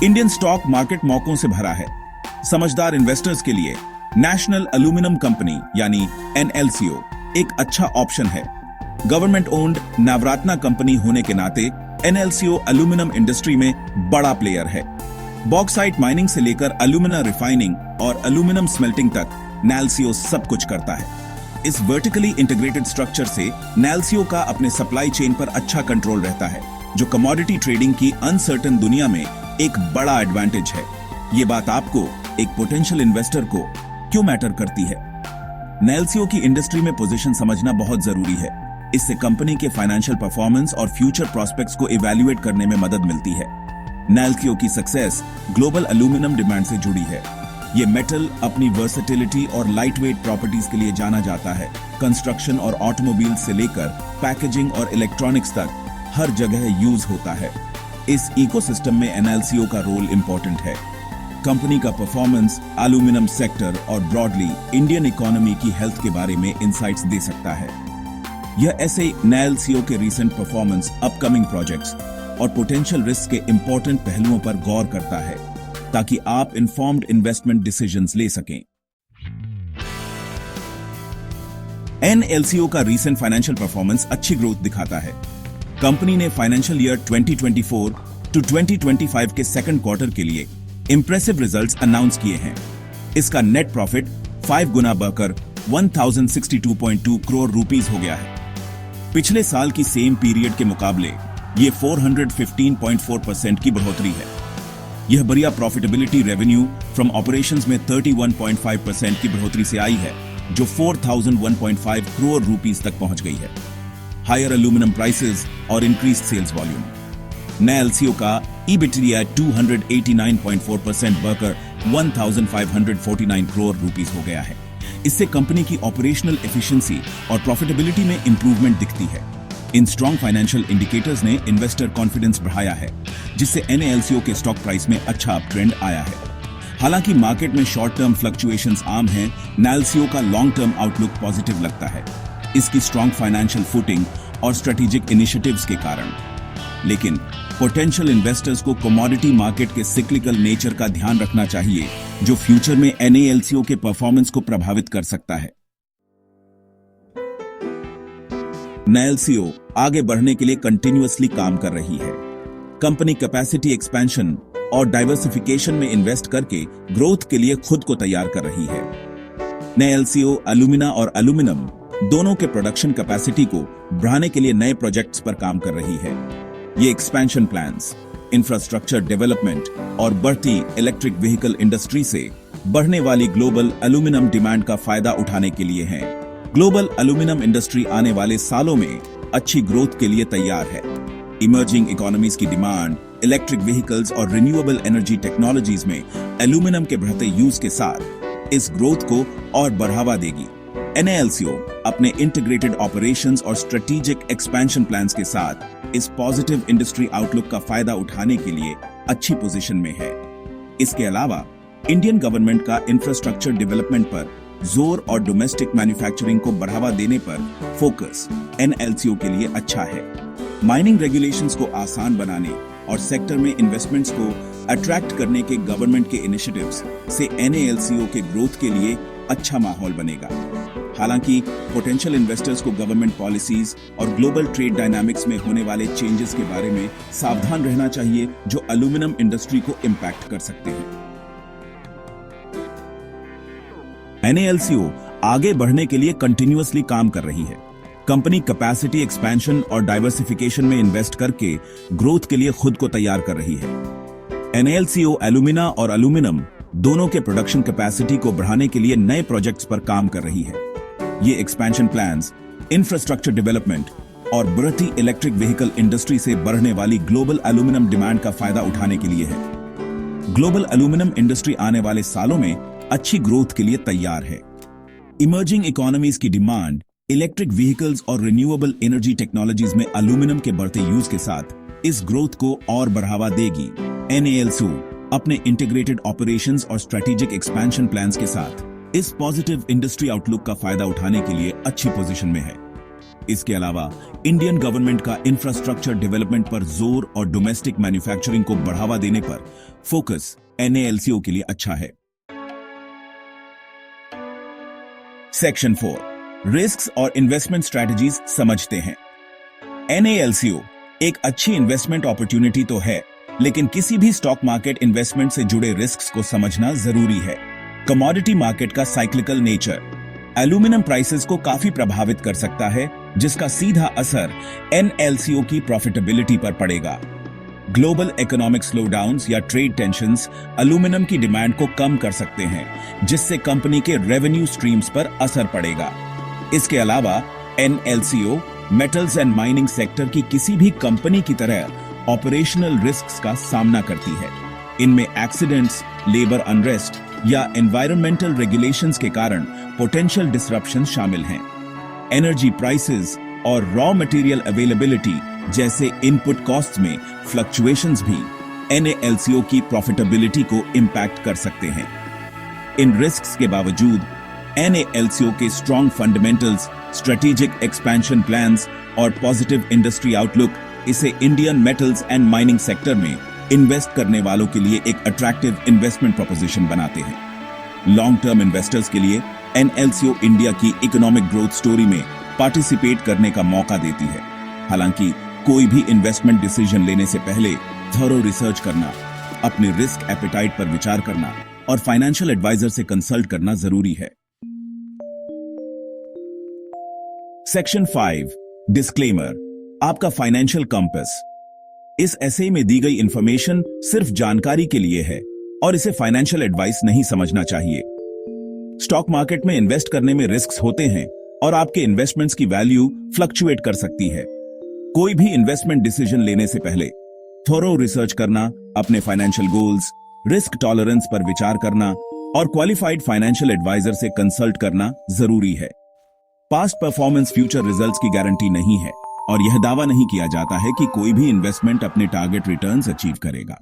Indian stock market मौकों से भरा है। समझदार इन्वेस्टर्स के लिए नेशनल एल्यूमिनियम कंपनी यानी एनएलसीओ एक अच्छा ऑप्शन है। गवर्नमेंट ओन्ड नवरत्ना कंपनी होने के नाते एनएलसीओ एल्यूमिनियम इंडस्ट्री में बड़ा प्लेयर है। बॉक्साइट माइनिंग से लेकर एल्यूमिना रिफाइनिंग और एल्यूमिनियम स्मेल्टिंग तक नेल्सियो सब कुछ करता है। इस वर्टिकली इंटीग्रेटेड स्ट्रक्चर से नेल्सियो का अपने सप्लाई चेन पर अच्छा कंट्रोल रहता है, जो कमोडिटी ट्रेडिंग की अनसर्टेन दुनिया में एक बड़ा एडवांटेज है। ये बात आपको एक पोटेंशियल इन्वेस्टर को क्यों मैटर करती है? नेल्सियो की इंडस्ट्री में पोजीशन समझना बहुत जरूरी है। इससे कंपनी के फाइनेंशियल परफॉर्मेंस और फ्यूचर प्रोस्पेक्ट्स को इवैल्यूएट करने में मदद मिलती है। नेल्सियो की सक्सेस ग्लोबल एल्यूमिनियम डिमांड से जुड़ी है। ये मेटल अपनी वर्सेटिलिटी और लाइटवेट प्रॉपर्टीज के लिए जाना जाता है। कंस्ट्रक्शन और ऑटोमोबाइल से लेकर पैकेजिंग और इलेक्ट्रॉनिक्स तक हर जगह यूज होता है। इस इकोसिस्टम में एनएलसीओ का रोल इंपॉर्टेंट है। कंपनी का परफॉर्मेंस एल्यूमिनियम सेक्टर और ब्रॉडली इंडियन इकोनॉमी की हेल्थ के बारे में इंसाइट्स दे सकता है। यह ऐसे एनएलसीओ के रीसेंट परफॉर्मेंस, अपकमिंग प्रोजेक्ट्स और पोटेंशियल रिस्क के इंपॉर्टेंट पहलुओं पर गौर करता है, ताकि आप इन्फॉर्म्ड इन्वेस्टमेंट डिसीजंस ले सकें। एनएलसीओ का रीसेंट फाइनेंशियल परफॉर्मेंस अच्छी ग्रोथ दिखाता है। कंपनी ने फाइनेंशियल ईयर 2024 टू 2025 के सेकंड क्वार्टर के लिए इंप्रेसिव रिजल्ट्स अनाउंस किए हैं। इसका नेट प्रॉफिट 5 गुना बढ़कर 1062.2 करोड़ रुपीस हो गया है। पिछले साल की सेम पीरियड के मुकाबले ये 415.4% की बढ़ोतरी है। यह बढ़िया प्रॉफिटेबिलिटी रेवेन्यू फ्रॉम ऑपरेशंस में 31.5% की बढ़ोतरी से आई है, जो 4001.5 करोड़ रुपीस तक पहुंच गई है। हायर एल्यूमिनियम प्राइसेस और इंक्रीज सेल्स वॉल्यूम। नेल्सियो का EBITDA 289.4% बढ़कर 1549 करोड़ रुपीस हो गया है। इससे कंपनी की ऑपरेशनल एफिशिएंसी और प्रॉफिटेबिलिटी में इंप्रूवमेंट दिखती है। इन स्ट्रॉन्ग फाइनेंशियल इंडिकेटर्स ने इन्वेस्टर कॉन्फिडेंस बढ़ाया है, जिससे एनएलसीओ के स्टॉक प्राइस में अच्छा अप ट्रेंड आया है। हालांकि मार्केट में शॉर्ट टर्म फ्लक्चुएशंस आम हैं, नेल्सियो का लॉन्ग टर्म आउटलुक पॉजिटिव लगता है, इसकी स्ट्रॉन्ग फाइनेंशियल फुटिंग और स्ट्रेटेजिक इनिशिएटिव्स के कारण। लेकिन पोटेंशियल इन्वेस्टर्स को कमोडिटी मार्केट के सिक्लिकल नेचर का ध्यान रखना चाहिए, जो फ्यूचर में एनएलसीओ के परफॉर्मेंस को प्रभावित कर सकता है। नेल्सियो आगे बढ़ने के लिए कंटिन्यूअसली काम कर रही है। कंपनी कैपेसिटी एक्सपेंशन और डाइवर्सिफिकेशन में इन्वेस्ट करके ग्रोथ के लिए खुद को तैयार कर रही है। नेल्सियो एल्यूमिना और एल्यूमिनियम दोनों के प्रोडक्शन कैपेसिटी को बढ़ाने के लिए नए प्रोजेक्ट्स पर काम कर रही है। ये एक्सपेंशन प्लान्स, इंफ्रास्ट्रक्चर डेवलपमेंट और बढ़ती इलेक्ट्रिक व्हीकल इंडस्ट्री से बढ़ने वाली ग्लोबल एल्यूमिनियम डिमांड का फायदा उठाने के लिए हैं। ग्लोबल एल्यूमिनियम इंडस्ट्री आने वाले सालों में अच्छी ग्रोथ के लिए तैयार है। इमर्जिंग इकोनॉमीज की डिमांड, इलेक्ट्रिक व्हीकल्स और रिन्यूएबल एनर्जी टेक्नोलॉजीज में एल्यूमिनियम के बढ़ते यूज के साथ इस ग्रोथ को और बढ़ावा देगी। एनएलसीओ अपने इंटीग्रेटेड ऑपरेशंस और स्ट्रेटेजिक एक्सपेंशन प्लान्स के साथ इस पॉजिटिव इंडस्ट्री आउटलुक का फायदा उठाने के लिए अच्छी पोजीशन में है। इसके अलावा इंडियन गवर्नमेंट का इंफ्रास्ट्रक्चर डेवलपमेंट पर जोर और डोमेस्टिक मैन्युफैक्चरिंग को बढ़ावा देने पर फोकस एनएलसीओ के लिए अच्छा है। माइनिंग रेगुलेशंस को आसान बनाने और सेक्टर में इन्वेस्टमेंट्स को अट्रैक्ट करने के गवर्नमेंट के इनिशिएटिव्स से एनएलसीओ के ग्रोथ के लिए अच्छा माहौल बनेगा। हालांकि पोटेंशियल इन्वेस्टर्स को गवर्नमेंट पॉलिसीज और ग्लोबल ट्रेड डायनामिक्स में होने वाले चेंजेस के बारे में सावधान रहना चाहिए, जो एल्यूमिनियम इंडस्ट्री को इंपैक्ट कर सकते हैं। एनएलसीओ आगे बढ़ने के लिए कंटिन्यूअसली काम कर रही है। कंपनी कैपेसिटी एक्सपेंशन और डाइवर्सिफिकेशन में इन्वेस्ट करके ग्रोथ के लिए खुद को तैयार कर रही है। एनएलसीओ एल्यूमिना और एल्यूमिनियम दोनों के प्रोडक्शन कैपेसिटी को बढ़ाने के लिए नए प्रोजेक्ट्स पर काम कर रही है। ये एक्सपेंशन प्लान्स, इंफ्रास्ट्रक्चर डेवलपमेंट और बढ़ती इलेक्ट्रिक व्हीकल इंडस्ट्री से बढ़ने वाली ग्लोबल एल्यूमिनियम डिमांड का फायदा उठाने के लिए है। ग्लोबल एल्यूमिनियम इंडस्ट्री आने वाले सालों में अच्छी ग्रोथ के लिए तैयार है। इमर्जिंग इकोनॉमीज की डिमांड, इलेक्ट्रिक व्हीकल्स और रिन्यूएबल एनर्जी टेक्नोलॉजीज में एल्यूमिनियम के बढ़ते यूज के साथ इस ग्रोथ को और बढ़ावा देगी। एनएलसीओ अपने इंटीग्रेटेड ऑपरेशंस और स्ट्रेटेजिक एक्सपेंशन प्लान्स के साथ इस पॉजिटिव इंडस्ट्री आउटलुक का फायदा उठाने के लिए अच्छी पोजीशन में है। इसके अलावा इंडियन गवर्नमेंट का इंफ्रास्ट्रक्चर डेवलपमेंट पर जोर और डोमेस्टिक मैन्युफैक्चरिंग को बढ़ावा देने पर फोकस NALCO के लिए अच्छा है। सेक्शन 4 रिस्क्स और इन्वेस्टमेंट स्ट्रैटेजीज समझते हैं। NALCO एक अच्छी इन्वेस्टमेंट अपॉर्चुनिटी तो है, लेकिन किसी भी स्टॉक मार्केट इन्वेस्टमेंट से जुड़े रिस्क्स को समझना जरूरी है। कमोडिटी मार्केट का साइक्लिकल नेचर एल्यूमिनियम प्राइसेस को काफी प्रभावित कर सकता है, जिसका सीधा असर NALCO की प्रॉफिटेबिलिटी पर पड़ेगा। ग्लोबल इकोनॉमिक स्लोडाउन्स या ट्रेड टेंशंस एल्यूमिनियम की डिमांड को कम कर सकते हैं, जिससे कंपनी के रेवेन्यू स्ट्रीम्स पर असर पड़ेगा। इसके अलावा NALCO metals and mining sector की किसी भी कंपनी की तरह ऑपरेशनल रिस्क्स का सामना करती है। इनमें एक्सीडेंट्स, लेबर अनरेस्ट या एनवायरमेंटल रेगुलेशंस के कारण पोटेंशियल डिसरप्शन शामिल हैं। एनर्जी प्राइसेस और रॉ मटेरियल अवेलेबिलिटी जैसे इनपुट कॉस्ट में फ्लक्चुएशंस भी NALCO की प्रॉफिटेबिलिटी को इंपैक्ट कर सकते हैं। इन रिस्क्स के बावजूद NALCO के strong fundamentals, strategic expansion plans और पॉजिटिव इंडस्ट्री आउटलुक इसे Indian metals and mining sector में इन्वेस्ट करने वालों के लिए एक अट्रैक्टिव इन्वेस्टमेंट प्रोपोजिशन बनाते हैं। लॉन्ग टर्म इन्वेस्टर्स के लिए NALCO इंडिया की इकोनॉमिक ग्रोथ स्टोरी में पार्टिसिपेट करने का मौका देती है। हालांकि कोई भी इन्वेस्टमेंट डिसीजन लेने से पहले थॉरो रिसर्च करना, अपने रिस्क एपेटाइट पर विचार करना और फाइनेंशियल एडवाइजर से कंसल्ट करना जरूरी है। सेक्शन 5 डिस्क्लेमर आपका फाइनेंशियल कंपास। इस एसे में दी गई इंफॉर्मेशन सिर्फ जानकारी के लिए है और इसे फाइनेंशियल एडवाइस नहीं समझना चाहिए। स्टॉक मार्केट में इन्वेस्ट करने में रिस्क्स होते हैं और आपके इन्वेस्टमेंट्स की वैल्यू फ्लक्चुएट कर सकती है। कोई भी इन्वेस्टमेंट डिसीजन लेने से पहले थोरो रिसर्च करना, अपने फाइनेंशियल गोल्स, रिस्क टॉलरेंस पर विचार करना और क्वालिफाइड फाइनेंशियल एडवाइजर से कंसल्ट करना जरूरी है। पास्ट परफॉर्मेंस फ्यूचर रिजल्ट्स की गारंटी नहीं है और यह दावा नहीं किया जाता है कि कोई भी इन्वेस्टमेंट अपने टारगेट रिटर्न्स अचीव करेगा।